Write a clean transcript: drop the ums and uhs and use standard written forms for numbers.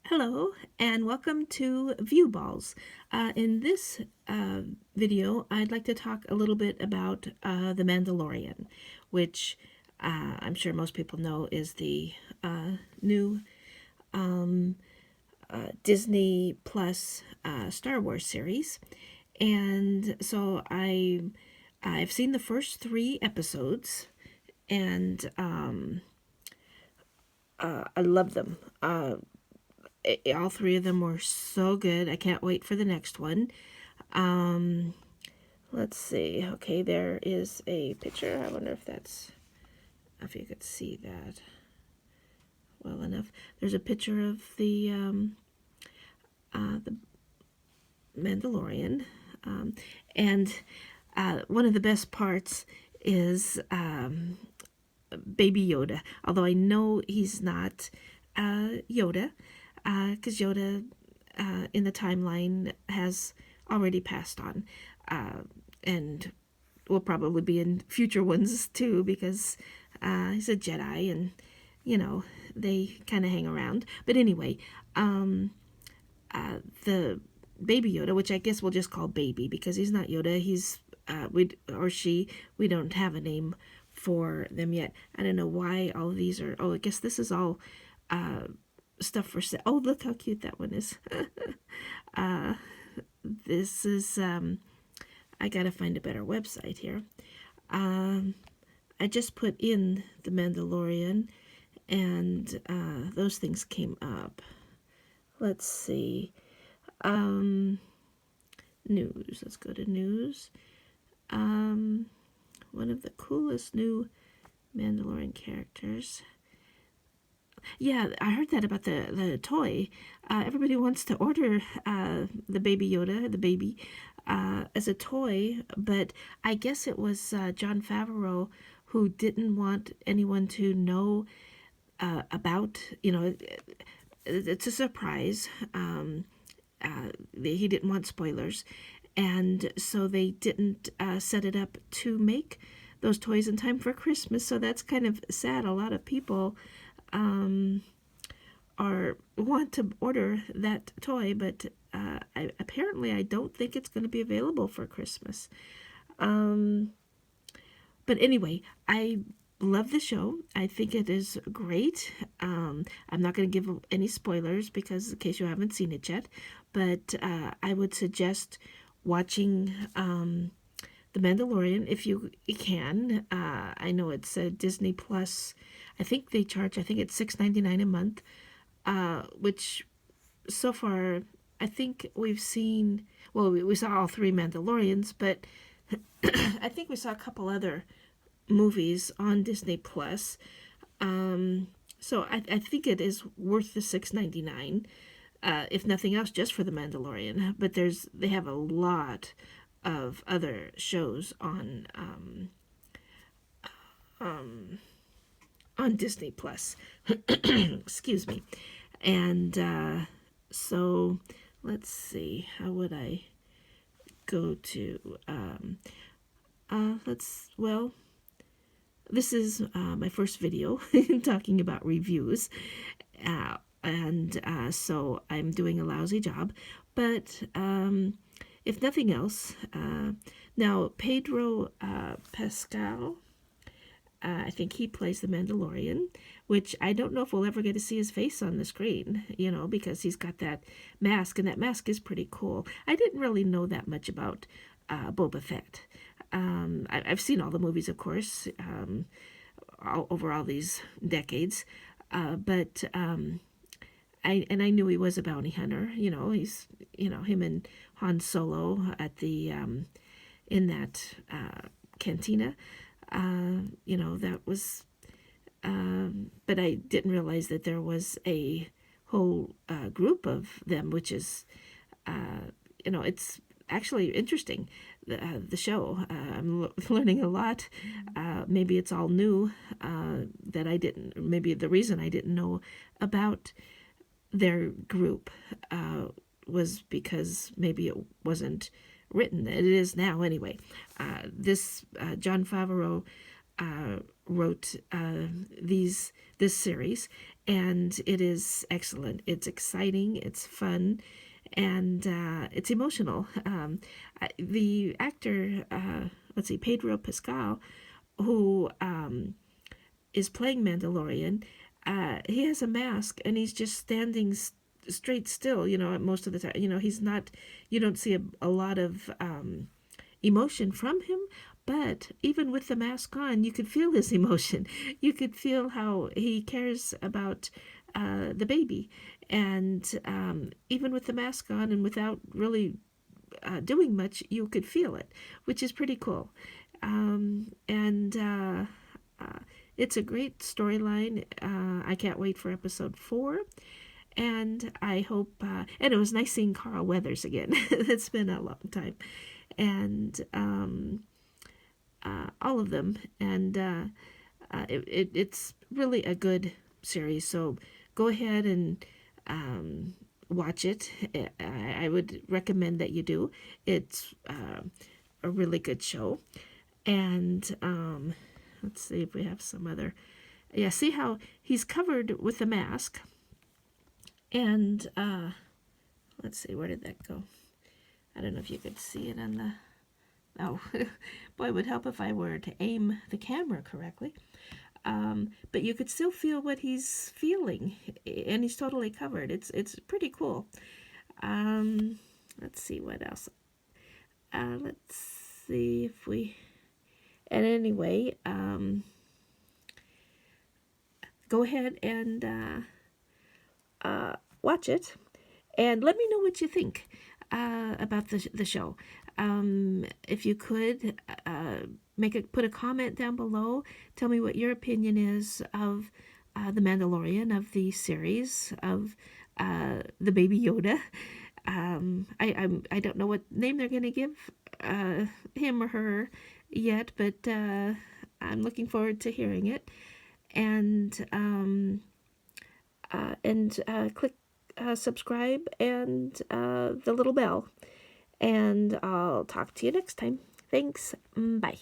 Hello and welcome to View Balls. In this video, I'd like to talk a little bit about The Mandalorian, which I'm sure most people know is the new Disney Plus Star Wars series. And so I've seen the first 3 episodes, and I love them. All 3 of them were so good. I can't wait for the next one. Let's see. Okay, there is a picture. I wonder if you could see that well enough. There's a picture of the Mandalorian, and one of the best parts is Baby Yoda. Although I know he's not Yoda, because Yoda in the timeline has already passed on, and will probably be in future ones too, because he's a Jedi, and they kind of hang around. But anyway, the Baby Yoda, which I guess we'll just call Baby because he's not Yoda. He's we don't have a name for them yet. I don't know why all of these are. Oh, I guess this is all stuff for sale. Oh, look how cute that one is. This is I gotta find a better website here. I just put in the Mandalorian, and those things came up. Let's see. News. Let's go to news. One of the coolest new Mandalorian characters. Yeah, I heard that about the toy. Everybody wants to order the Baby Yoda, the baby, as a toy, but I guess it was Jon Favreau who didn't want anyone to know about, it's a surprise. He didn't want spoilers, and so they didn't set it up to make those toys in time for Christmas. So that's kind of sad. A lot of people want to order that toy, but apparently I don't think it's going to be available for Christmas. But anyway, I love the show. I think it is great. I'm not going to give any spoilers because in case you haven't seen it yet, but I would suggest watching The Mandalorian if you can. I know it's a Disney Plus. I think they charge, I think it's $6.99 a month, which so far I think we've seen, well, we saw all 3 Mandalorians, but I think we saw a couple other movies on Disney Plus. So I think it is worth the $6.99, if nothing else, just for The Mandalorian. But they have a lot of other shows on Disney Plus. Excuse me. And so let's see. How would I go to? This is my first video talking about reviews, and so I'm doing a lousy job. But if nothing else, now Pedro Pascal, I think he plays the Mandalorian, which I don't know if we'll ever get to see his face on the screen, because he's got that mask, and that mask is pretty cool. I didn't really know that much about Boba Fett. I've seen all the movies, of course, over all these decades, but I knew he was a bounty hunter. He's him and Han Solo at the in that cantina. That was, but I didn't realize that there was a whole group of them, which is, it's actually interesting, the show. I'm learning a lot. Maybe it's all new, that I didn't, maybe the reason I didn't know about their group was because maybe it wasn't written. It is now anyway. This Jon Favreau wrote this series, and it is excellent. It's exciting, it's fun, and it's emotional. The actor, let's see, Pedro Pascal, who is playing Mandalorian, he has a mask and he's just standing straight still, most of the time. He's not, you don't see a lot of emotion from him, but even with the mask on, you could feel his emotion. You could feel how he cares about the baby. And even with the mask on and without really doing much, you could feel it, which is pretty cool. And it's a great storyline. I can't wait for episode 4. And I hope, and it was nice seeing Carl Weathers again. It's been a long time. And all of them. And it's really a good series. So go ahead and watch it. I would recommend that you do. It's a really good show. And let's see if we have some other. Yeah, see how he's covered with a mask. And let's see, where did that go? I don't know if you could see it on the... Oh, boy, it would help if I were to aim the camera correctly. But you could still feel what he's feeling, and he's totally covered. It's pretty cool. Let's see what else. Let's see if we... And anyway, go ahead and watch it, and let me know what you think about the show. If you could put a comment down below. Tell me what your opinion is of the Mandalorian, of the series, of the Baby Yoda. I don't know what name they're gonna give him or her yet, but I'm looking forward to hearing it. And click subscribe and the little bell. And I'll talk to you next time. Thanks. Bye.